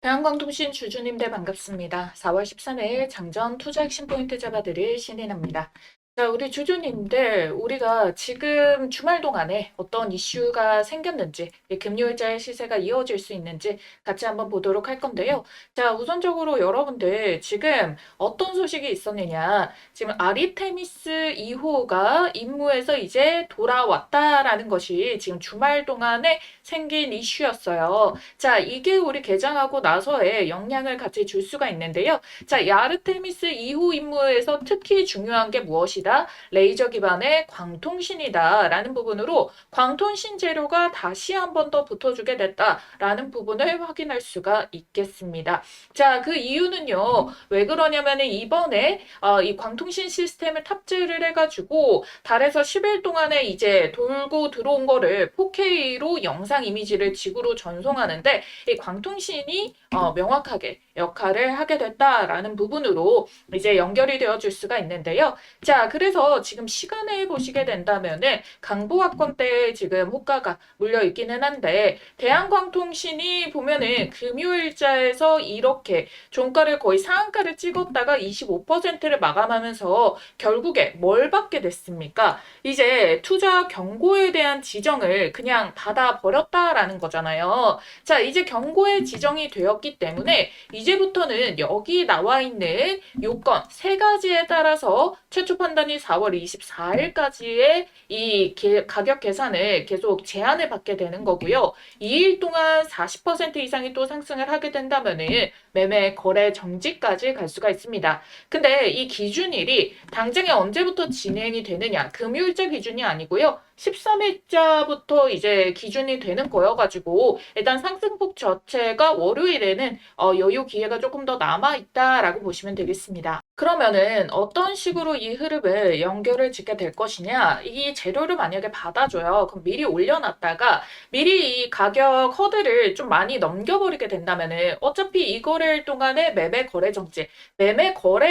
대한광통신 주주님들 반갑습니다. 4월 13일 장전 투자 핵심 포인트 잡아드릴 신인합니다. 자, 우리 주주님들, 우리가 지금 주말 동안에 어떤 이슈가 생겼는지, 이 금요일자의 시세가 이어질 수 있는지 같이 한번 보도록 할 건데요. 자, 우선적으로 여러분들 지금 어떤 소식이 있었느냐. 지금 아리테미스 2호가 임무에서 이제 돌아왔다라는 것이 지금 주말 동안에 생긴 이슈였어요. 자, 이게 우리 개장하고 나서의 영향을 같이 줄 수가 있는데요. 자, 이 아르테미스 2호 임무에서 특히 중요한 게 무엇이다? 레이저 기반의 광통신이다 라는 부분으로 광통신 재료가 다시 한 번 더 붙어주게 됐다라는 부분을 확인할 수가 있겠습니다. 자, 그 이유는요. 왜 그러냐면 이번에 이 광통신 시스템을 탑재를 해가지고 달에서 10일 동안에 이제 돌고 들어온 거를 4K로 영상 이미지를 지구로 전송하는데 이 광통신이 명확하게 역할을 하게 됐다라는 부분으로 이제 연결이 되어줄 수가 있는데요. 자, 그래서 지금 시간을 보시게 된다면은 강보학권대에 지금 호가가 물려 있기는 한데 대한광통신이 보면은 금요일자에서 이렇게 종가를 거의 상한가를 찍었다가 25%를 마감하면서 결국에 뭘 받게 됐습니까? 이제 투자 경고에 대한 지정을 그냥 받아버렸다라는 거잖아요. 자, 이제 경고에 지정이 되었기 때문에 이제부터는 여기 나와 있는 요건 세 가지에 따라서 최초 판단이 4월 24일까지의 이 가격 계산을 계속 제한을 받게 되는 거고요. 2일 동안 40% 이상이 또 상승을 하게 된다면은 매매 거래 정지까지 갈 수가 있습니다. 근데 이 기준일이 당장에 언제부터 진행이 되느냐, 금요일자 기준이 아니고요. 13일자부터 이제 기준이 되는 거여가지고 일단 상승폭 자체가 월요일에는 여유 기회가 조금 더 남아있다라고 보시면 되겠습니다. 그러면은 어떤 식으로 이 흐름을 연결을 짓게 될 것이냐, 이 재료를 만약에 받아줘요. 그럼 미리 올려놨다가 미리 이 가격 허들을 좀 많이 넘겨버리게 된다면은 어차피 이 거래일 동안에 매매 거래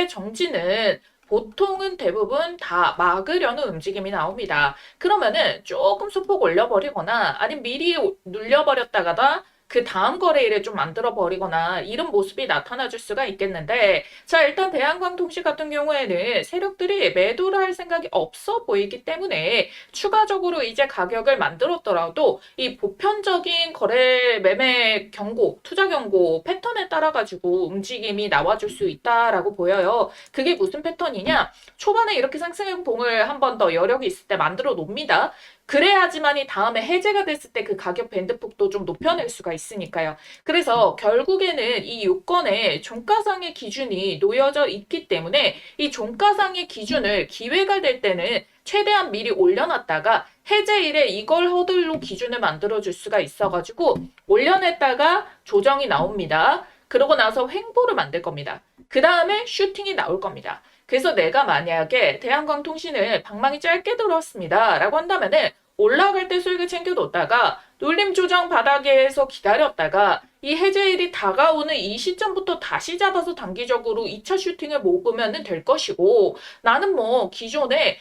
정지는 보통은 대부분 다 막으려는 움직임이 나옵니다. 그러면은 조금 소폭 올려버리거나 아니면 미리 눌려버렸다가다 그 다음 거래일에 좀 만들어 버리거나 이런 모습이 나타나 줄 수가 있겠는데, 자, 일단 대한광통신 같은 경우에는 세력들이 매도를 할 생각이 없어 보이기 때문에 추가적으로 이제 가격을 만들었더라도 이 보편적인 거래 매매 경고, 투자 경고 패턴에 따라 가지고 움직임이 나와줄 수 있다라고 보여요. 그게 무슨 패턴이냐? 초반에 이렇게 상승의 봉을 한 번 더 여력이 있을 때 만들어 놓습니다. 그래야지만이 다음에 해제가 됐을 때 그 가격 밴드폭도 좀 높여낼 수가 있으니까요. 그래서 결국에는 이 요건에 종가상의 기준이 놓여져 있기 때문에 이 종가상의 기준을 기회가 될 때는 최대한 미리 올려놨다가 해제일에 이걸 허들로 기준을 만들어줄 수가 있어가지고 올려냈다가 조정이 나옵니다. 그러고 나서 횡보를 만들 겁니다. 그 다음에 슈팅이 나올 겁니다. 그래서 내가 만약에 대한광통신을 방망이 짧게 들었습니다. 라고 한다면은 올라갈 때 수익을 챙겨뒀다가 눌림 조정 바닥에서 기다렸다가 이 해제일이 다가오는 이 시점부터 다시 잡아서 단기적으로 2차 슈팅을 먹으면 될 것이고, 나는 뭐 기존에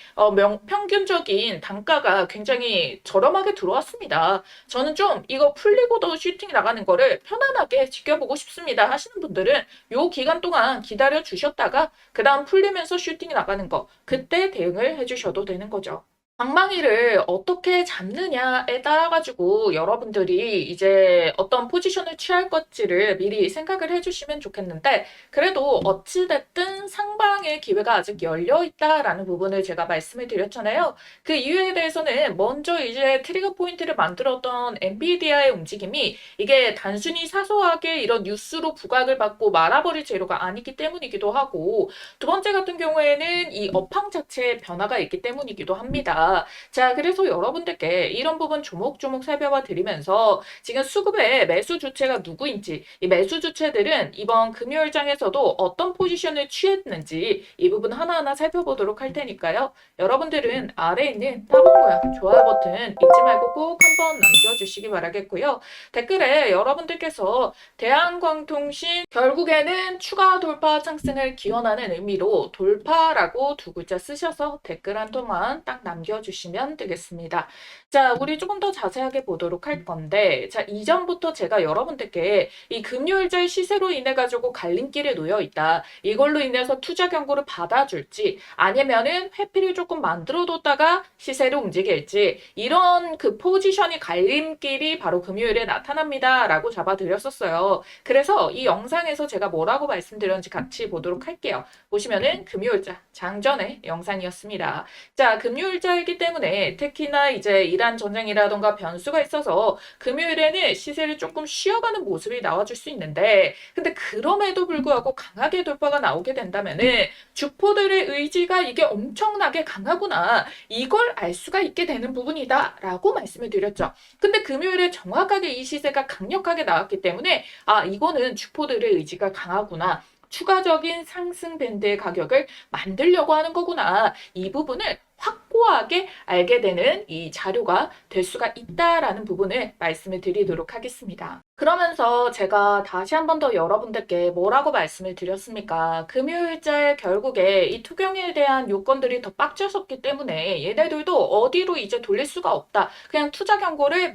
평균적인 단가가 굉장히 저렴하게 들어왔습니다. 저는 좀 이거 풀리고도 슈팅 나가는 거를 편안하게 지켜보고 싶습니다 하시는 분들은 요 기간 동안 기다려 주셨다가 그 다음 풀리면서 슈팅이 나가는 거, 그때 대응을 해주셔도 되는 거죠. 방망이를 어떻게 잡느냐에 따라 가지고 여러분들이 이제 어떤 포지션을 취할 것지를 미리 생각을 해주시면 좋겠는데, 그래도 어찌됐든 상방의 기회가 아직 열려 있다라는 부분을 제가 말씀을 드렸잖아요. 그 이유에 대해서는 먼저 이제 트리거 포인트를 만들었던 엔비디아의 움직임이 이게 단순히 사소하게 이런 뉴스로 부각을 받고 말아버릴 재료가 아니기 때문이기도 하고, 두 번째 같은 경우에는 이 업황 자체의 변화가 있기 때문이기도 합니다. 자, 그래서 여러분들께 이런 부분 조목조목 살펴봐 드리면서 지금 수급의 매수 주체가 누구인지, 이 매수 주체들은 이번 금요일장에서도 어떤 포지션을 취했는지 이 부분 하나하나 살펴보도록 할 테니까요. 여러분들은 아래에 있는 따봉 모양 좋아요 버튼 잊지 말고 꼭 한번 남겨주시기 바라겠고요. 댓글에 여러분들께서 대한광통신 결국에는 추가 돌파 상승을 기원하는 의미로 돌파라고 두 글자 쓰셔서 댓글 한 통만 딱 남겨 보여주시면 되겠습니다. 자, 우리 조금 더 자세하게 보도록 할 건데, 자, 이전부터 제가 여러분들께 이 금요일자의 시세로 인해 가지고 갈림길에 놓여 있다. 이걸로 인해서 투자 경고를 받아줄지, 아니면은 회피를 조금 만들어 뒀다가 시세로 움직일지, 이런 그 포지션이 갈림길이 바로 금요일에 나타납니다라고 잡아드렸었어요. 그래서 이 영상에서 제가 뭐라고 말씀드렸는지 같이 보도록 할게요. 보시면은 금요일자 장전의 영상이었습니다. 자, 금요일자이기 때문에 특히나 이제 이란 전쟁이라던가 변수가 있어서 금요일에는 시세를 조금 쉬어가는 모습이 나와줄 수 있는데, 근데 그럼에도 불구하고 강하게 돌파가 나오게 된다면은 주포들의 의지가 이게 엄청나게 강하구나, 이걸 알 수가 있게 되는 부분이다 라고 말씀을 드렸죠. 근데 금요일에 정확하게 이 시세가 강력하게 나왔기 때문에 이거는 주포들의 의지가 강하구나, 추가적인 상승 밴드의 가격을 만들려고 하는 거구나, 이 부분을 확고하게 알게 되는 이 자료가 될 수가 있다라는 부분을 말씀을 드리도록 하겠습니다. 그러면서 제가 다시 한 번 더 여러분들께 뭐라고 말씀을 드렸습니까? 금요일자에 결국에 이 투경에 대한 요건들이 더 빡쳐섰기 때문에 얘네들도 어디로 이제 돌릴 수가 없다, 그냥 투자 경고를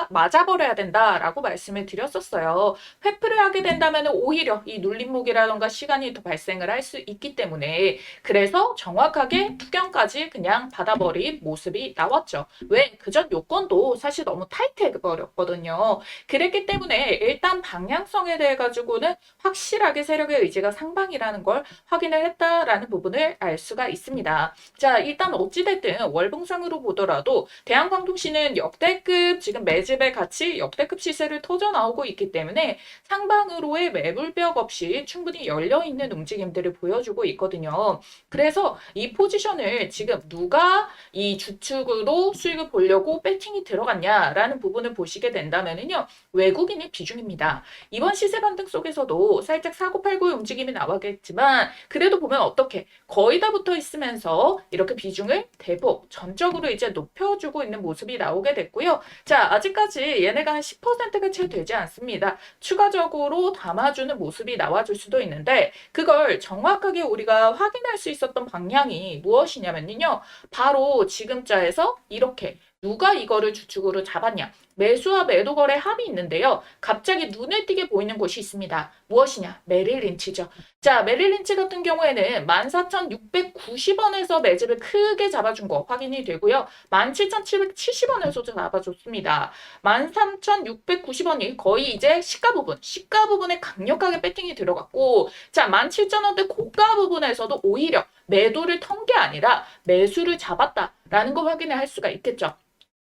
맞아버려야 된다라고 말씀을 드렸었어요. 회피를 하게 된다면 오히려 이 눌림목이라던가 시간이 더 발생을 할 수 있기 때문에, 그래서 정확하게 투경까지 그냥 받아버린 모습이 나왔죠. 왜? 그전 요건도 사실 너무 타이트해버렸거든요. 그랬기 때문에 일단 방향성에 대해 가지고는 확실하게 세력의 의지가 상방이라는 걸 확인을 했다라는 부분을 알 수가 있습니다. 자, 일단 어찌됐든 월봉상으로 보더라도 대한광통시는 역대급 지금 매집의 가치, 역대급 시세를 터져 나오고 있기 때문에 상방으로의 매물벽 없이 충분히 열려있는 움직임들을 보여주고 있거든요. 그래서 이 포지션을 지금 누가 이 주축으로 수익을 보려고 배팅이 들어갔냐라는 부분을 보시게 된다면요, 외국인의 비중입니다. 이번 시세 반등 속에서도 살짝 사고팔고의 움직임이 나왔겠지만, 그래도 보면 어떻게 거의 다 붙어 있으면서 이렇게 비중을 대폭 전적으로 이제 높여주고 있는 모습이 나오게 됐고요. 자, 아직까지 얘네가 한 10%가 채 되지 않습니다. 추가적으로 담아주는 모습이 나와줄 수도 있는데, 그걸 정확하게 우리가 확인할 수 있었던 방향이 무엇이냐면요, 바로 지금자에서 이렇게 누가 이거를 주축으로 잡았냐, 매수와 매도 거래 합이 있는데요, 갑자기 눈에 띄게 보이는 곳이 있습니다. 무엇이냐? 메릴 린치죠. 자, 메릴 린치 같은 경우에는 14,690원에서 매집을 크게 잡아준 거 확인이 되고요, 17,770원에서도 잡아줬습니다. 13,690원이 거의 이제 시가 부분에 강력하게 배팅이 들어갔고, 자, 17,000원대 고가 부분에서도 오히려 매도를 턴 게 아니라 매수를 잡았다라는 거 확인을 할 수가 있겠죠.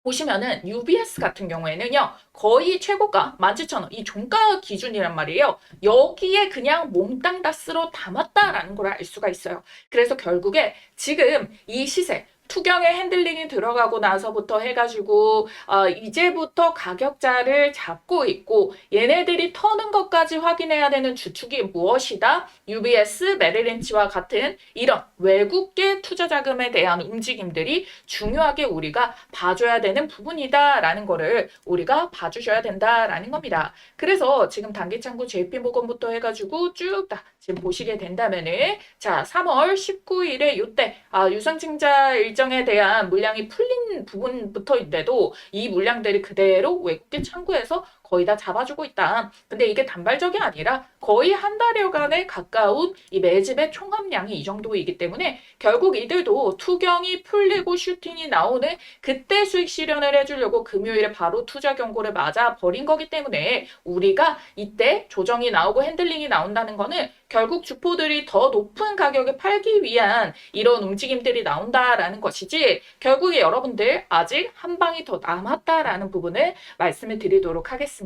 보시면은 UBS 같은 경우에는요, 거의 최고가 17,000원, 이 종가 기준이란 말이에요. 여기에 그냥 몽땅 다 쓸어 담았다라는 걸 알 수가 있어요. 그래서 결국에 지금 이 시세, 투경에 핸들링이 들어가고 나서부터 해가지고 이제부터 가격자를 잡고 있고, 얘네들이 터는 것까지 확인해야 되는 주축이 무엇이다? UBS, 메릴린치와 같은 이런 외국계 투자 자금에 대한 움직임들이 중요하게 우리가 봐줘야 되는 부분이다라는 거를 우리가 봐주셔야 된다라는 겁니다. 그래서 지금 단기창구 JP모건부터 해가지고 쭉 다 지금 보시게 된다면은, 자, 3월 19일에 이때 유상증자 일정에 대한 물량이 풀린 부분부터인데도 이 물량들이 그대로 외국계 창구에서 거의 다 잡아주고 있다. 근데 이게 단발적이 아니라 거의 한 달여간에 가까운 이 매집의 총합량이 이 정도이기 때문에 결국 이들도 투경이 풀리고 슈팅이 나오는 그때 수익 실현을 해주려고 금요일에 바로 투자 경고를 맞아 버린 거기 때문에, 우리가 이때 조정이 나오고 핸들링이 나온다는 거는 결국 주포들이 더 높은 가격에 팔기 위한 이런 움직임들이 나온다라는 것이지, 결국에 여러분들 아직 한 방이 더 남았다라는 부분을 말씀을 드리도록 하겠습니다.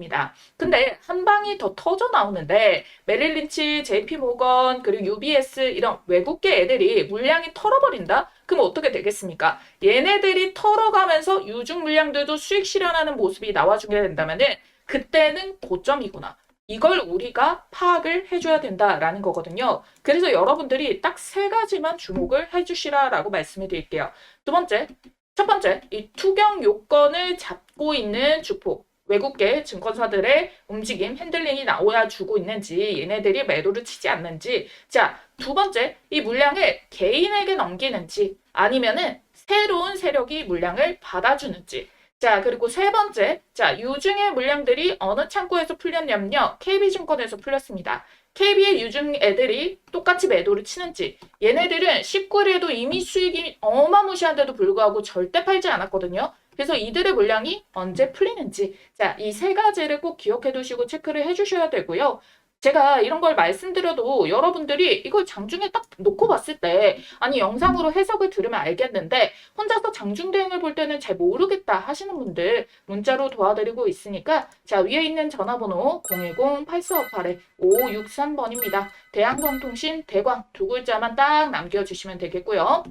근데 한 방이 더 터져 나오는데 메릴 린치, JP모건, 그리고 UBS 이런 외국계 애들이 물량이 털어버린다? 그럼 어떻게 되겠습니까? 얘네들이 털어가면서 유중 물량들도 수익 실현하는 모습이 나와주게 된다면은 그때는 고점이구나, 이걸 우리가 파악을 해줘야 된다라는 거거든요. 그래서 여러분들이 딱 세 가지만 주목을 해주시라라고 말씀을 드릴게요. 첫 번째, 이 투경 요건을 잡고 있는 주포, 외국계 증권사들의 움직임, 핸들링이 나와야 주고 있는지, 얘네들이 매도를 치지 않는지. 자, 두 번째, 이 물량을 개인에게 넘기는지, 아니면은 새로운 세력이 물량을 받아주는지. 자, 그리고 세 번째, 자, 유증의 물량들이 어느 창구에서 풀렸냐면요. KB증권에서 풀렸습니다. KB의 유증 애들이 똑같이 매도를 치는지. 얘네들은 19일에도 이미 수익이 어마무시한데도 불구하고 절대 팔지 않았거든요. 그래서 이들의 물량이 언제 풀리는지. 자, 이 세 가지를 꼭 기억해 두시고 체크를 해 주셔야 되고요. 제가 이런 걸 말씀드려도 여러분들이 이걸 장중에 딱 놓고 봤을 때, 아니, 영상으로 해석을 들으면 알겠는데, 혼자서 장중 대응을 볼 때는 잘 모르겠다 하시는 분들 문자로 도와드리고 있으니까, 자, 위에 있는 전화번호 010-8458-5563번입니다. 대한광통신 대광 두 글자만 딱 남겨주시면 되겠고요.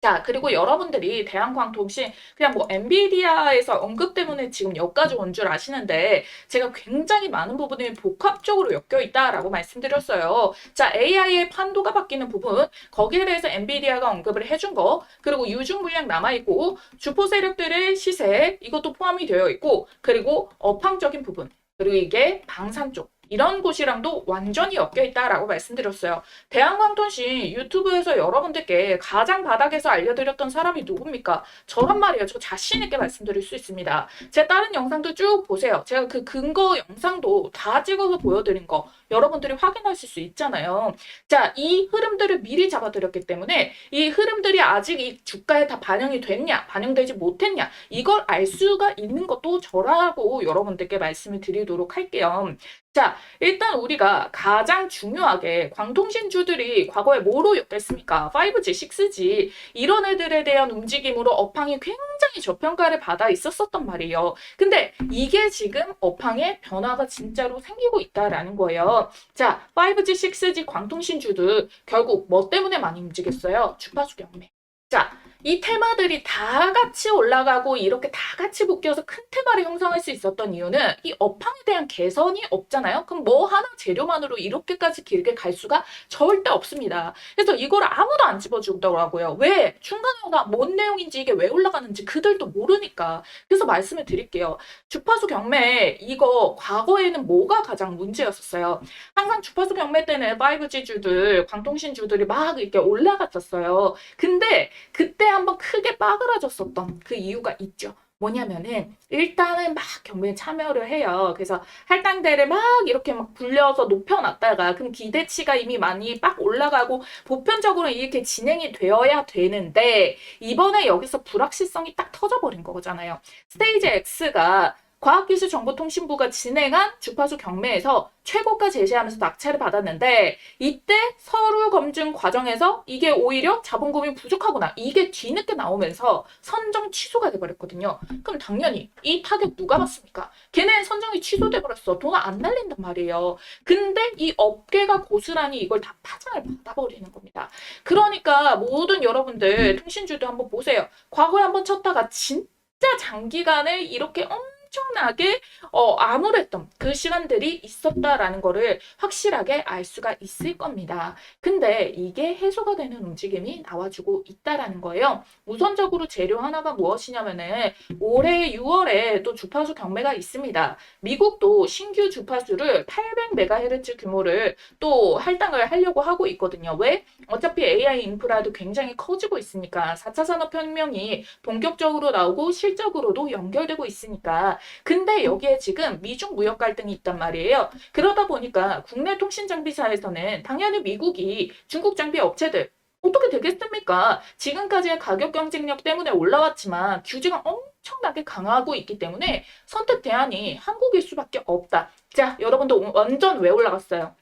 자, 그리고 여러분들이 대한광통신 그냥 뭐 엔비디아에서 언급 때문에 지금 여기까지 온 줄 아시는데 제가 굉장히 많은 부분이 복합적으로 엮여 있다라고 말씀드렸어요. 자, AI의 판도가 바뀌는 부분, 거기에 대해서 엔비디아가 언급을 해준 거, 그리고 유중 물량 남아있고 주포 세력들의 시세 이것도 포함이 되어 있고, 그리고 업황적인 부분, 그리고 이게 방산 쪽 이런 곳이랑도 완전히 엮여 있다라고 말씀드렸어요. 대한광통신 유튜브에서 여러분들께 가장 바닥에서 알려드렸던 사람이 누굽니까? 저란 말이에요. 저 자신 있게 말씀드릴 수 있습니다. 제 다른 영상도 쭉 보세요. 제가 그 근거 영상도 다 찍어서 보여드린 거 여러분들이 확인하실 수 있잖아요. 자, 이 흐름들을 미리 잡아드렸기 때문에 이 흐름들이 아직 이 주가에 다 반영이 됐냐, 반영되지 못했냐, 이걸 알 수가 있는 것도 저라고 여러분들께 말씀을 드리도록 할게요. 자, 일단 우리가 가장 중요하게 광통신주들이 과거에 뭐로 엮였습니까? 5G, 6G 이런 애들에 대한 움직임으로 업황이 굉장히 저평가를 받아 있었었단 말이에요. 근데 이게 지금 업황에 변화가 진짜로 생기고 있다라는 거예요. 자, 5G, 6G 광통신주들 결국 뭐 때문에 많이 움직였어요? 주파수 경매. 자, 이 테마들이 다 같이 올라가고 이렇게 다 같이 묶여서 큰 테마를 형성할 수 있었던 이유는 이 업황에 대한 개선이 없잖아요. 그럼 뭐 하나 재료만으로 이렇게까지 길게 갈 수가 절대 없습니다. 그래서 이걸 아무도 안 집어주더라고요. 왜? 중간에 뭔 내용인지 이게 왜 올라가는지 그들도 모르니까. 그래서 말씀을 드릴게요. 주파수 경매 이거 과거에는 뭐가 가장 문제였었어요. 항상 주파수 경매 때는 5G 주들, 광통신 주들이 막 이렇게 올라갔었어요. 근데 그때 한번 크게 빠그라졌었던 그 이유가 있죠. 뭐냐면은 일단은 막 경매에 참여를 해요. 그래서 할당대를 막 이렇게 막 불려서 높여놨다가 그럼 기대치가 이미 많이 빡 올라가고 보편적으로 이렇게 진행이 되어야 되는데 이번에 여기서 불확실성이 딱 터져버린 거잖아요. 스테이지 X가 과학기술정보통신부가 진행한 주파수 경매에서 최고가 제시하면서 낙찰을 받았는데 이때 서류 검증 과정에서 이게 오히려 자본금이 부족하구나 이게 뒤늦게 나오면서 선정 취소가 돼버렸거든요. 그럼 당연히 이 타격 누가 받습니까? 걔네 선정이 취소돼버렸어. 돈 안 날린단 말이에요. 근데 이 업계가 고스란히 이걸 다 파장을 받아버리는 겁니다. 그러니까 모든 여러분들 통신주도 한번 보세요. 과거에 한번 쳤다가 진짜 장기간에 이렇게 엄청나게 암울했던 그 시간들이 있었다라는 거를 확실하게 알 수가 있을 겁니다. 근데 이게 해소가 되는 움직임이 나와주고 있다라는 거예요. 우선적으로 재료 하나가 무엇이냐면은 올해 6월에 또 주파수 경매가 있습니다. 미국도 신규 주파수를 800MHz 규모를 또 할당을 하려고 하고 있거든요. 왜? 어차피 AI 인프라도 굉장히 커지고 있으니까 4차 산업혁명이 본격적으로 나오고 실적으로도 연결되고 있으니까. 근데 여기에 지금 미중 무역 갈등이 있단 말이에요. 그러다 보니까 국내 통신장비사에서는 당연히 미국이 중국 장비 업체들 어떻게 되겠습니까? 지금까지의 가격 경쟁력 때문에 올라왔지만 규제가 엄청나게 강하고 있기 때문에 선택 대안이 한국일 수밖에 없다. 자, 여러분들 완전 왜 올라갔어요?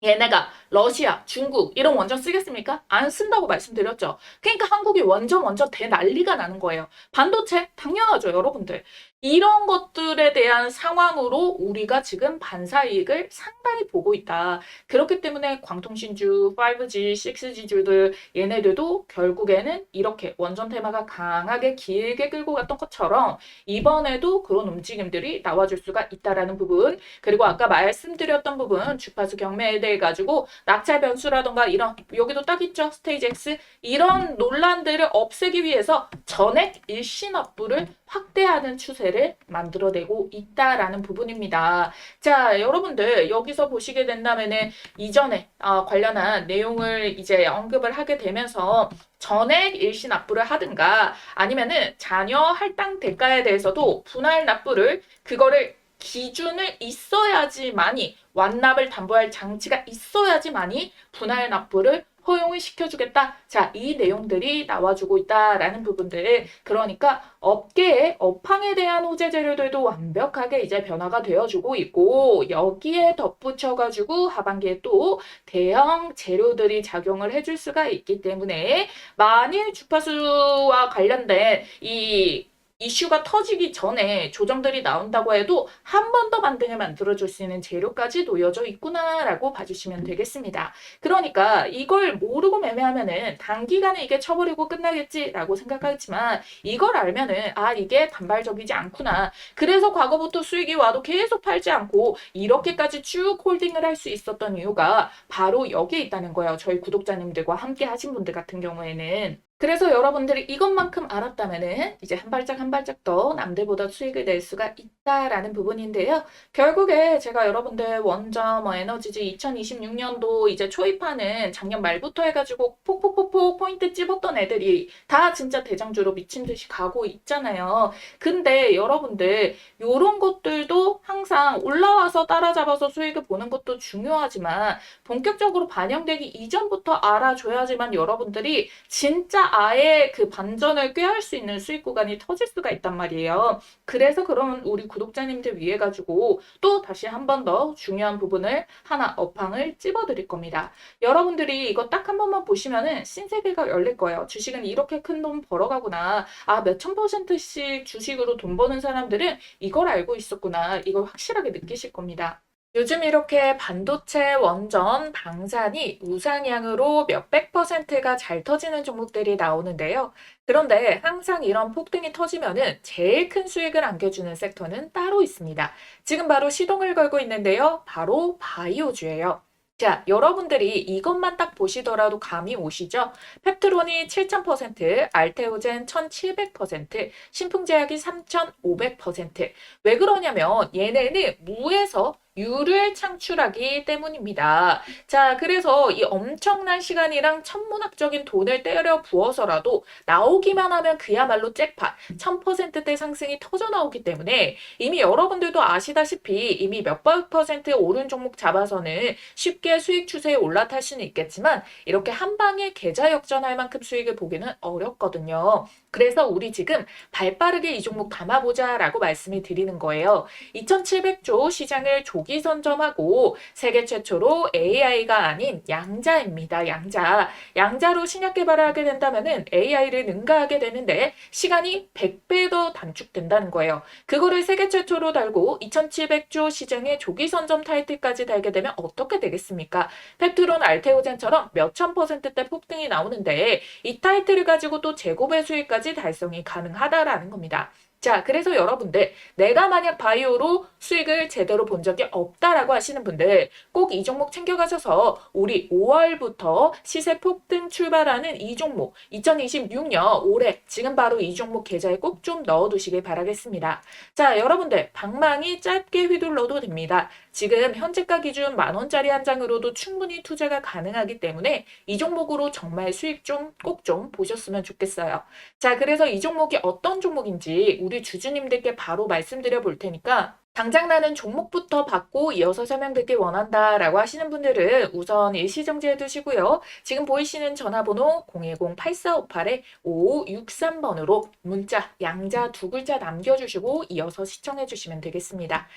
얘네가 러시아, 중국 이런 원전 쓰겠습니까? 안 쓴다고 말씀드렸죠. 그러니까 한국이 원전 대난리가 나는 거예요. 반도체? 당연하죠, 여러분들. 이런 것들에 대한 상황으로 우리가 지금 반사이익을 상당히 보고 있다. 그렇기 때문에 광통신주, 5G, 6G주들 얘네들도 결국에는 이렇게 원전 테마가 강하게 길게 끌고 갔던 것처럼 이번에도 그런 움직임들이 나와줄 수가 있다라는 부분, 그리고 아까 말씀드렸던 부분 주파수 경매에 대해 가지고 낙찰 변수라던가 이런 여기도 딱 있죠. 스테이지 X 이런 논란들을 없애기 위해서 전액 일시 납부를 확대하는 추세를 만들어내고 있다라는 부분입니다. 자, 여러분들 여기서 보시게 된다면은 이전에 관련한 내용을 이제 언급을 하게 되면서 전액 일시 납부를 하든가 아니면은 자녀 할당 대가에 대해서도 분할 납부를 그거를 기준을 있어야지만이 완납을 담보할 장치가 있어야지만이 분할 납부를 허용을 시켜주겠다. 자, 이 내용들이 나와주고 있다라는 부분들. 그러니까 업계의 업황에 대한 호재 재료들도 완벽하게 이제 변화가 되어주고 있고 여기에 덧붙여가지고 하반기에 또 대형 재료들이 작용을 해줄 수가 있기 때문에 만일 주파수와 관련된 이 이슈가 터지기 전에 조정들이 나온다고 해도 한 번 더 반등을 만들어줄 수 있는 재료까지 놓여져 있구나라고 봐주시면 되겠습니다. 그러니까 이걸 모르고 매매하면은 단기간에 이게 쳐버리고 끝나겠지라고 생각하지만 이걸 알면은 이게 단발적이지 않구나. 그래서 과거부터 수익이 와도 계속 팔지 않고 이렇게까지 쭉 홀딩을 할 수 있었던 이유가 바로 여기에 있다는 거예요. 저희 구독자님들과 함께 하신 분들 같은 경우에는. 그래서 여러분들이 이것만큼 알았다면은 이제 한 발짝 한 발짝 더 남들보다 수익을 낼 수가 있다라는 부분인데요. 결국에 제가 여러분들 원전 에너지지 2026년도 이제 초입하는 작년 말부터 해가지고 폭폭폭폭 포인트 찝었던 애들이 다 진짜 대장주로 미친 듯이 가고 있잖아요. 근데 여러분들 요런 것들도 항상 올라와서 따라잡아서 수익을 보는 것도 중요하지만 본격적으로 반영되기 이전부터 알아줘야지만 여러분들이 진짜 아예 그 반전을 꾀할 수 있는 수익 구간이 터질 수가 있단 말이에요. 그래서 그런 우리 구독자님들 위해 가지고 또 다시 한 번 더 중요한 부분을 하나 업황을 찝어드릴 겁니다. 여러분들이 이거 딱 한 번만 보시면은 신세계가 열릴 거예요. 주식은 이렇게 큰 돈 벌어가구나. 몇천 %씩 주식으로 돈 버는 사람들은 이걸 알고 있었구나. 이걸 확실하게 느끼실 겁니다. 요즘 이렇게 반도체, 원전, 방산이 우상향으로 몇백 %가 잘 터지는 종목들이 나오는데요. 그런데 항상 이런 폭등이 터지면은 제일 큰 수익을 안겨주는 섹터는 따로 있습니다. 지금 바로 시동을 걸고 있는데요. 바로 바이오주예요. 자, 여러분들이 이것만 딱 보시더라도 감이 오시죠? 펩트론이 7000%, 알테오젠 1700%, 신풍제약이 3500%. 왜 그러냐면 얘네는 무에서 유를 창출하기 때문입니다. 자, 그래서 이 엄청난 시간이랑 천문학적인 돈을 때려 부어서라도 나오기만 하면 그야말로 잭팟, 1000%대 상승이 터져 나오기 때문에 이미 여러분들도 아시다시피 이미 몇백 % 오른 종목 잡아서는 쉽게 수익 추세에 올라탈 수는 있겠지만 이렇게 한 방에 계좌 역전할 만큼 수익을 보기는 어렵거든요. 그래서 우리 지금 발빠르게 이 종목 담아보자라고 말씀을 드리는 거예요. 2700조 시장을 조기 선점하고 세계 최초로 AI가 아닌 양자입니다. 양자. 양자로 신약 개발을 하게 된다면은 AI를 능가하게 되는데 시간이 100배 더 단축된다는 거예요. 그거를 세계 최초로 달고 2700조 시장의 조기 선점 타이틀까지 달게 되면 어떻게 되겠습니까? 펩트론 알테오젠처럼 몇천 %대 폭등이 나오는데 이 타이틀을 가지고 또 제곱의 수익까지 달성이 가능하다라는 겁니다. 자, 그래서 여러분들 내가 만약 바이오로 수익을 제대로 본 적이 없다라고 하시는 분들 꼭 이 종목 챙겨가셔서 우리 5월부터 시세 폭등 출발하는 이 종목 2026년 올해 지금 바로 이 종목 계좌에 꼭 좀 넣어두시길 바라겠습니다. 자, 여러분들 방망이 짧게 휘둘러도 됩니다. 지금 현재가 기준 10,000원짜리 한 장으로도 충분히 투자가 가능하기 때문에 이 종목으로 정말 수익 좀 꼭 좀 보셨으면 좋겠어요. 자, 그래서 이 종목이 어떤 종목인지 우리 주주님들께 바로 말씀드려 볼 테니까 당장 나는 종목부터 받고 이어서 설명드리길 원한다라고 하시는 분들은 우선 일시정지해 두시고요. 지금 보이시는 전화번호 010-8458-5563번으로 문자 양자 두 글자 남겨주시고 이어서 시청해 주시면 되겠습니다.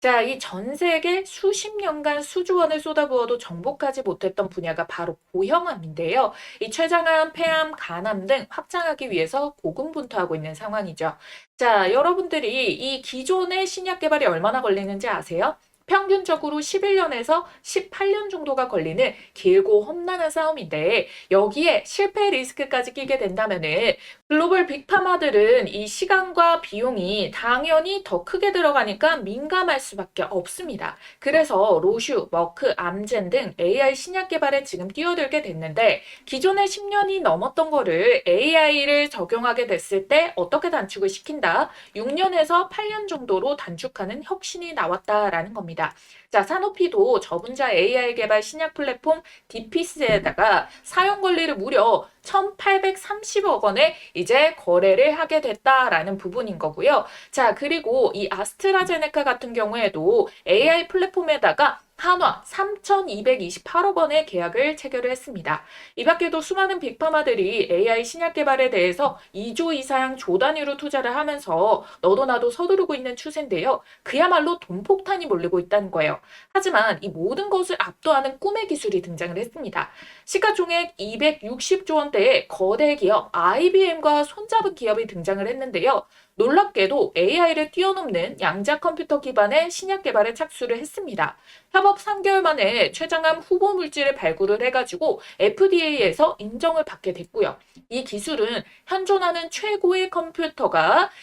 자, 이 전 세계 수십 년간 수조 원을 쏟아부어도 정복하지 못했던 분야가 바로 고형암인데요. 이 췌장암, 폐암, 간암 등 확장하기 위해서 고군분투하고 있는 상황이죠. 자, 여러분들이 이 기존의 신약 개발이 얼마나 걸리는지 아세요? 평균적으로 11년에서 18년 정도가 걸리는 길고 험난한 싸움인데 여기에 실패 리스크까지 끼게 된다면은 글로벌 빅파마들은 이 시간과 비용이 당연히 더 크게 들어가니까 민감할 수밖에 없습니다. 그래서 로슈, 머크, 암젠 등 AI 신약 개발에 지금 뛰어들게 됐는데 기존에 10년이 넘었던 거를 AI를 적용하게 됐을 때 어떻게 단축을 시킨다? 6년에서 8년 정도로 단축하는 혁신이 나왔다라는 겁니다. 자, 사노피도 저분자 AI 개발 신약 플랫폼 디피스에다가 사용 권리를 무려 1,830억 원에 이제 거래를 하게 됐다라는 부분인 거고요. 자, 그리고 이 아스트라제네카 같은 경우에도 AI 플랫폼에다가 한화 3,228억 원의 계약을 체결을 했습니다. 이 밖에도 수많은 빅파마들이 AI 신약 개발에 대해서 2조 이상 조 단위로 투자를 하면서 너도 나도 서두르고 있는 추세인데요. 그야말로 돈폭탄이 몰리고 있다는 거예요. 하지만 이 모든 것을 압도하는 꿈의 기술이 등장을 했습니다. 시가총액 260조 원대의 거대 기업 IBM과 손잡은 기업이 등장을 했는데요. 놀랍게도 AI를 뛰어넘는 양자 컴퓨터 기반의 신약 개발에 착수를 했습니다. 협업 3개월 만에 최장암 후보 물질을 발굴을 해가지고 FDA에서 인정을 받게 됐고요. 이 기술은 현존하는 최고의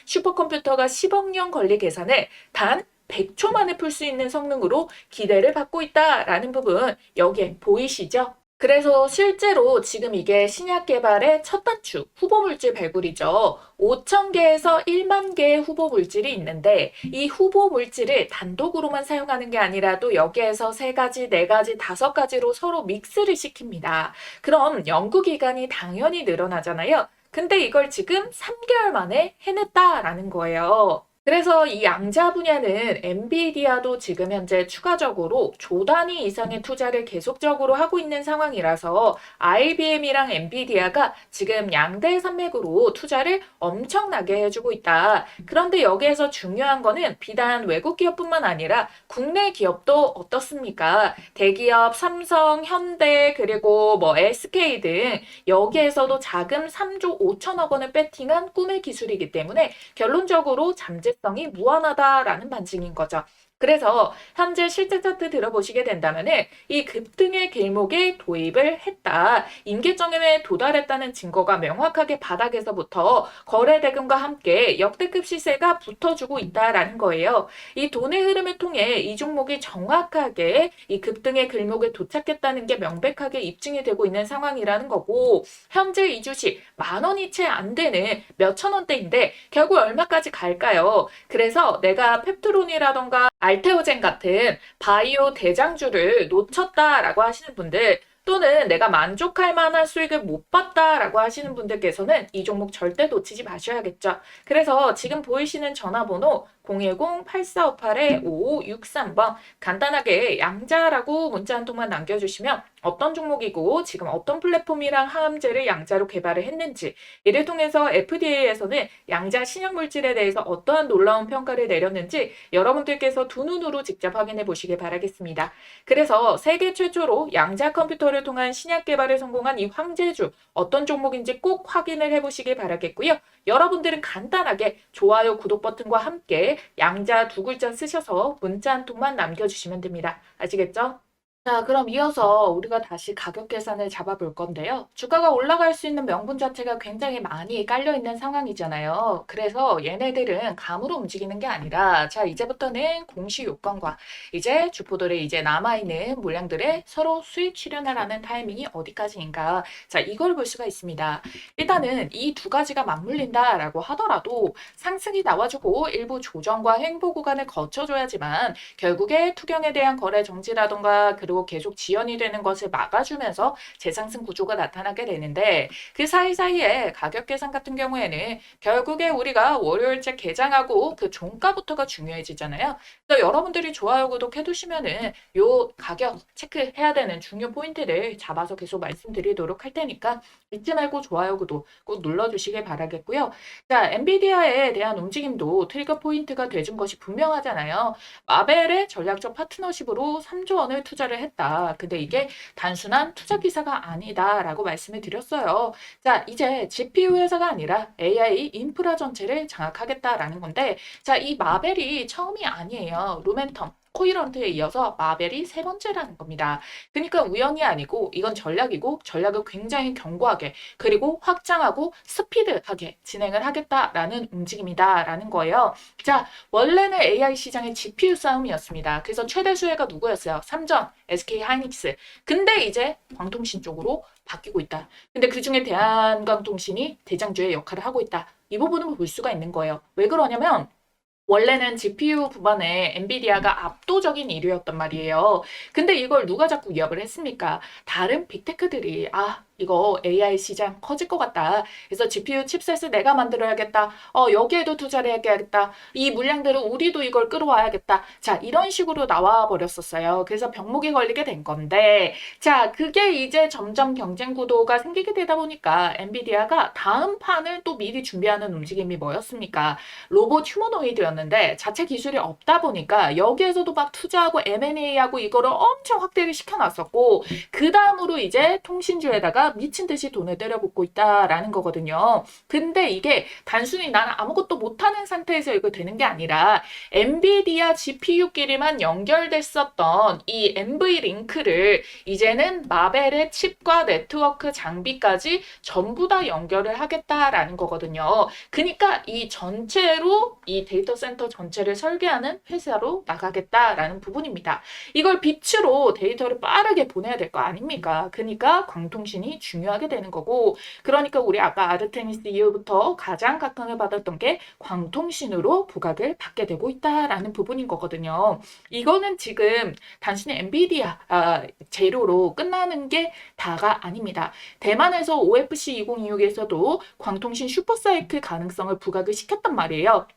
슈퍼컴퓨터가 10억 년 권리 계산을 단 100초 만에 풀 수 있는 성능으로 기대를 받고 있다라는 부분 여기에 보이시죠? 그래서 실제로 지금 이게 신약 개발의 첫 단추, 후보 물질 발굴이죠. 5,000개에서 1만 개의 후보 물질이 있는데 이 후보 물질을 단독으로만 사용하는 게 아니라도 여기에서 3가지, 4가지, 5가지로 서로 믹스를 시킵니다. 그럼 연구 기간이 당연히 늘어나잖아요. 근데 이걸 지금 3개월 만에 해냈다라는 거예요. 그래서 이 양자 분야는 엔비디아도 지금 현재 추가적으로 조 단위 이상의 투자를 계속적으로 하고 있는 상황이라서 IBM이랑 엔비디아가 지금 양대 산맥으로 투자를 엄청나게 해주고 있다. 그런데 여기에서 중요한 거는 비단 외국 기업뿐만 아니라 국내 기업도 어떻습니까? 대기업 삼성, 현대 그리고 뭐 SK 등 여기에서도 자금 3조 5천억 원을 배팅한 꿈의 기술이기 때문에 결론적으로 잠재성이 무한하다라는 반증인 거죠. 그래서 현재 실제 차트 들어보시게 된다면 이 급등의 길목에 도입을 했다. 임계점에 도달했다는 증거가 명확하게 바닥에서부터 거래 대금과 함께 역대급 시세가 붙어주고 있다라는 거예요. 이 돈의 흐름을 통해 이 종목이 정확하게 이 급등의 길목에 도착했다는 게 명백하게 입증이 되고 있는 상황이라는 거고 현재 이 주식 10,000원이 채 안 되는 몇천 원대인데 결국 얼마까지 갈까요? 그래서 내가 펩트론이라던가 알테오젠 같은 바이오 대장주를 놓쳤다라고 하시는 분들 또는 내가 만족할 만한 수익을 못 봤다라고 하시는 분들께서는 이 종목 절대 놓치지 마셔야겠죠. 그래서 지금 보이시는 전화번호 010-8458-5563번 간단하게 양자라고 문자 한 통만 남겨주시면 어떤 종목이고 지금 어떤 플랫폼이랑 항암제를 양자로 개발을 했는지 이를 통해서 FDA에서는 양자 신약 물질에 대해서 어떠한 놀라운 평가를 내렸는지 여러분들께서 두 눈으로 직접 확인해 보시길 바라겠습니다. 그래서 세계 최초로 양자 컴퓨터를 통한 신약 개발에 성공한 이 황제주 어떤 종목인지 꼭 확인을 해보시길 바라겠고요. 여러분들은 간단하게 좋아요, 구독 버튼과 함께 양자 2글자 쓰셔서 문자 한 통만 남겨주시면 됩니다. 아시겠죠? 자, 그럼 이어서 우리가 다시 가격 계산을 잡아볼 건데요. 주가가 올라갈 수 있는 명분 자체가 굉장히 많이 깔려있는 상황이잖아요. 그래서 얘네들은 감으로 움직이는 게 아니라 자, 이제부터는 공시 요건과 이제 주포들의 이제 남아있는 물량들의 서로 수익 실현하라는 타이밍이 어디까지인가. 자, 이걸 볼 수가 있습니다. 일단은 이 두 가지가 맞물린다라고 하더라도 상승이 나와주고 일부 조정과 횡보 구간을 거쳐줘야지만 결국에 투경에 대한 거래 정지라던가 그리고 계속 지연이 되는 것을 막아주면서 재상승 구조가 나타나게 되는데 그 사이사이에 가격 계산 같은 경우에는 결국에 우리가 월요일째 개장하고 그 종가부터가 중요해지잖아요. 그래서 여러분들이 좋아요, 구독 해두시면은 요 가격 체크해야 되는 중요 포인트를 잡아서 계속 말씀드리도록 할 테니까 잊지 말고 좋아요, 구독 꼭 눌러주시길 바라겠고요. 자, 엔비디아에 대한 움직임도 트리거 포인트가 돼준 것이 분명하잖아요. 마벨의 전략적 파트너십으로 3조 원을 투자를 했다. 근데 이게 단순한 투자 기사가 아니다라고 말씀을 드렸어요. 자, 이제 GPU 회사가 아니라 AI 인프라 전체를 장악하겠다라는 건데 자, 이 마벨이 처음이 아니에요. 루멘텀 코이런트에 이어서 마벨이 세 번째라는 겁니다. 그러니까 우연이 아니고 이건 전략이고 전략을 굉장히 견고하게 그리고 확장하고 스피드하게 진행을 하겠다라는 움직임이다라는 거예요. 자, 원래는 AI 시장의 GPU 싸움이었습니다. 그래서 최대 수혜가 누구였어요? 삼전, SK 하이닉스. 근데 이제 광통신 쪽으로 바뀌고 있다. 근데 그중에 대한광통신이 대장주의 역할을 하고 있다. 이 부분은 볼 수가 있는 거예요. 왜 그러냐면 원래는 GPU 부분에 엔비디아가 압도적인 1위였단 말이에요. 근데 이걸 누가 자꾸 위협을 했습니까? 다른 빅테크들이 이거 AI 시장 커질 것 같다. 그래서 GPU 칩셋을 내가 만들어야겠다. 여기에도 투자를 해야겠다. 이 물량들은 우리도 이걸 끌어와야겠다. 자, 이런 식으로 나와 버렸었어요. 그래서 병목이 걸리게 된 건데, 자, 그게 이제 점점 경쟁 구도가 생기게 되다 보니까 엔비디아가 다음 판을 또 미리 준비하는 움직임이 뭐였습니까? 로봇 휴머노이드였는데 자체 기술이 없다 보니까 여기에서도 막 투자하고 M&A하고 이거를 엄청 확대를 시켜놨었고, 그 다음으로 이제 통신주에다가 미친 듯이 돈을 때려붓고 있다라는 거거든요. 근데 이게 단순히 나는 아무것도 못하는 상태에서 이거 되는 게 아니라 엔비디아 GPU끼리만 연결됐었던 이 NV 링크를 이제는 마벨의 칩과 네트워크 장비까지 전부 다 연결을 하겠다라는 거거든요. 그러니까 이 전체로 이 데이터 센터 전체를 설계하는 회사로 나가겠다라는 부분입니다. 이걸 빛으로 데이터를 빠르게 보내야 될 거 아닙니까? 그러니까 광통신이 중요하게 되는 거고, 그러니까 우리 아까 아르테미스 이후부터 가장 각광을 받았던 게 광통신으로 부각을 받게 되고 있다라는 부분인 거거든요. 이거는 지금 단순히 엔비디아 재료로 끝나는 게 다가 아닙니다. 대만에서 OFC 2026에서도 광통신 슈퍼사이클 가능성을 부각을 시켰단 말이에요.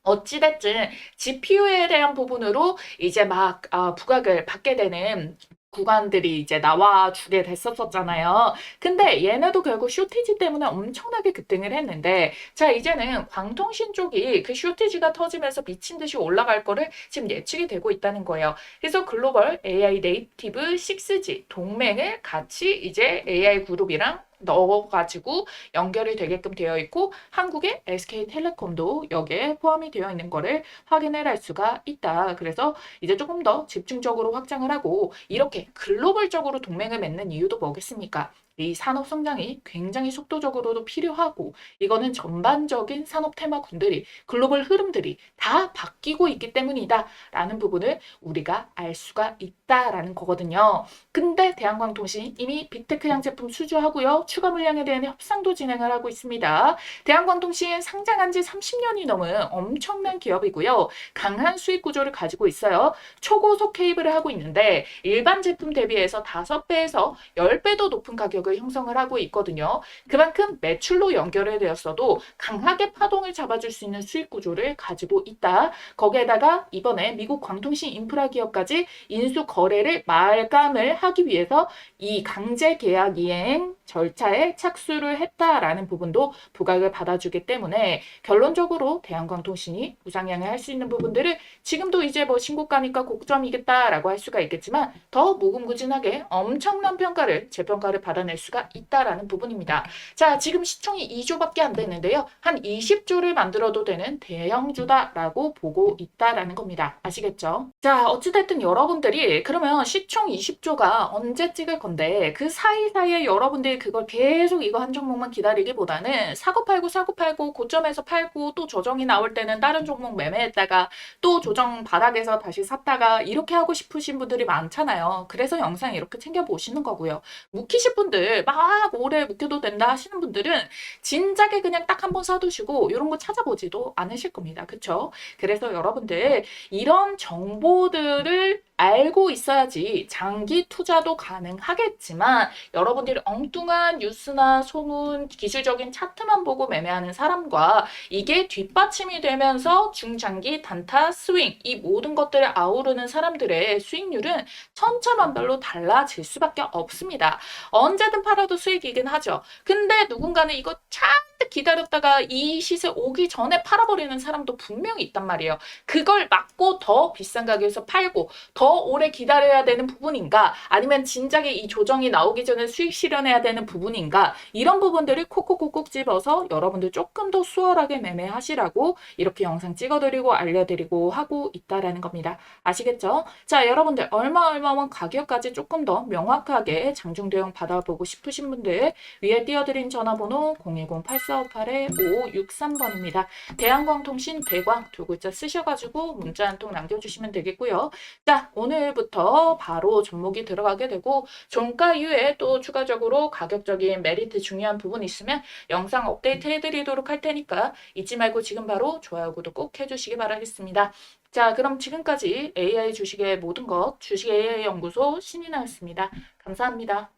어찌됐든 GPU에 대한 부분으로 이제 막 부각을 받게 되는 구간들이 이제 나와주게 됐었잖아요. 근데 얘네도 결국 쇼티지 때문에 엄청나게 급등을 했는데, 자, 이제는 광통신 쪽이 그 쇼티지가 터지면서 미친 듯이 올라갈 거를 지금 예측이 되고 있다는 거예요. 그래서 글로벌 AI 네이티브 6G 동맹을 같이 이제 AI 그룹이랑 넣어가지고 연결이 되게끔 되어 있고, 한국의 SK텔레콤도 여기에 포함이 되어 있는 거를 확인을 할 수가 있다. 그래서 이제 조금 더 집중적으로 확장을 하고 이렇게 글로벌적으로 동맹을 맺는 이유도 뭐겠습니까? 이 산업 성장이 굉장히 속도적으로도 필요하고, 이거는 전반적인 산업 테마군들이 글로벌 흐름들이 다 바뀌고 있기 때문이다 라는 부분을 우리가 알 수가 있다라는 거거든요. 근데 대한광통신 이미 빅테크형 제품 수주하고요, 추가 물량에 대한 협상도 진행을 하고 있습니다. 대한광통신 상장한 지 30년이 넘은 엄청난 기업이고요, 강한 수익 구조를 가지고 있어요. 초고속 케이블을 하고 있는데 일반 제품 대비해서 5배에서 10배도 높은 가격을 형성을 하고 있거든요. 그만큼 매출로 연결이 되었어도 강하게 파동을 잡아줄 수 있는 수익 구조를 가지고 있다. 거기에다가 이번에 미국 광통신 인프라 기업까지 인수 거래를 마감을 하기 위해서 이 강제 계약 이행 절차에 착수를 했다라는 부분도 부각을 받아주기 때문에 결론적으로 대한광통신이 우상향을 할 수 있는 부분들을 지금도 이제 뭐 신고가니까 고점이겠다라고 할 수가 있겠지만 더 무궁무진하게 엄청난 평가를 재평가를 받아낼 수가 있다라는 부분입니다. 자, 지금 시총이 2조밖에 안 되는데요, 한 20조를 만들어도 되는 대형주다라고 보고 있다라는 겁니다. 아시겠죠? 자, 어찌됐든 여러분들이 그러면 시총 20조가 언제 찍을 건데 그 사이사이에 여러분들이 그걸 계속 이거 한 종목만 기다리기보다는 사고 팔고 고점에서 팔고 또 조정이 나올 때는 다른 종목 매매했다가 또 조정 바닥에서 다시 샀다가 이렇게 하고 싶으신 분들이 많잖아요. 그래서 영상 이렇게 챙겨보시는 거고요. 묵히실 분들 막 오래 묵혀도 된다 하시는 분들은 진작에 그냥 딱 한 번 사두시고 이런 거 찾아보지도 않으실 겁니다. 그쵸? 그래서 여러분들 이런 정보들을 알고 있어야지 장기 투자도 가능하겠지만, 여러분들이 엉뚱한 뉴스나 소문, 기술적인 차트만 보고 매매하는 사람과 이게 뒷받침이 되면서 중장기 단타 스윙, 이 모든 것들을 아우르는 사람들의 수익률은 천차만별로 달라질 수밖에 없습니다. 언제든 팔아도 수익이긴 하죠. 근데 누군가는 이거 참 잔뜩 기다렸다가 이 시세 오기 전에 팔아버리는 사람도 분명히 있단 말이에요. 그걸 막고 더 비싼 가격에서 팔고 더 오래 기다려야 되는 부분인가, 아니면 진작에 이 조정이 나오기 전에 수익 실현해야 되는 부분인가, 이런 부분들을 콕콕콕콕 집어서 여러분들 조금 더 수월하게 매매하시라고 이렇게 영상 찍어드리고 알려드리고 하고 있다라는 겁니다. 아시겠죠? 자, 여러분들 얼마만 가격까지 조금 더 명확하게 장중 대응 받아보고 싶으신 분들 위에 띄워드린 전화번호 010-8458-5563번입니다. 대한광통신 대광 두 글자 쓰셔가지고 문자 한 통 남겨주시면 되겠고요. 자, 오늘부터 바로 종목이 들어가게 되고 종가 이후에 또 추가적으로 가격적인 메리트 중요한 부분 있으면 영상 업데이트 해드리도록 할 테니까 잊지 말고 지금 바로 좋아요, 구독 꼭 해주시기 바라겠습니다. 자, 그럼 지금까지 AI 주식의 모든 것, 주식 AI 연구소 신이나였습니다. 감사합니다.